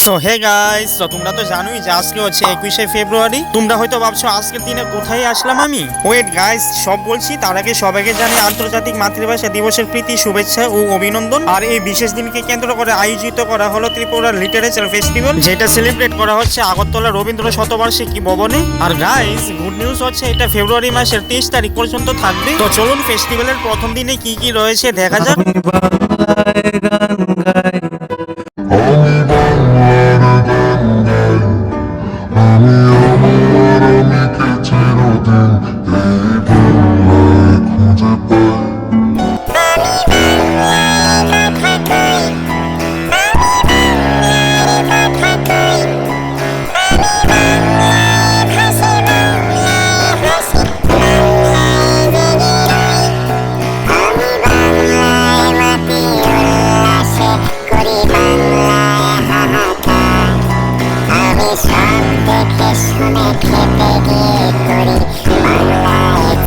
So hey guys, তো তোমরা তো জানোই যে আজকে হচ্ছে 21শে ফেব্রুয়ারি। তোমরা হয়তো ভাবছো আজকের দিনে কোথায় আসলাম আমি। ওয়েট গাইস, সব বলছি তার আগে সবাইকে জানাই আন্তর্জাতিক মাতৃভাষা দিবসের প্রীতি শুভেচ্ছা ও অভিনন্দন। আর এই বিশেষ দিনকে কেন্দ্র করে আয়োজিত করা হলো ত্রিপুরা লিটারেচার ফেস্টিভ্যাল, যেটা সেলিব্রেট করা হচ্ছে আগরতলা রবীন্দ্র শতবার্ষিকী ভবনে। আর গাইস, গুড নিউজ হচ্ছে এটা ফেব্রুয়ারি মাসের 23 তারিখ পর্যন্ত থাকবে। তো চলুন ফেস্টিভ্যালের প্রথম দিনে কি কি রয়েছে দেখা যাক। সব দেখে শুনে খেতে গিয়ে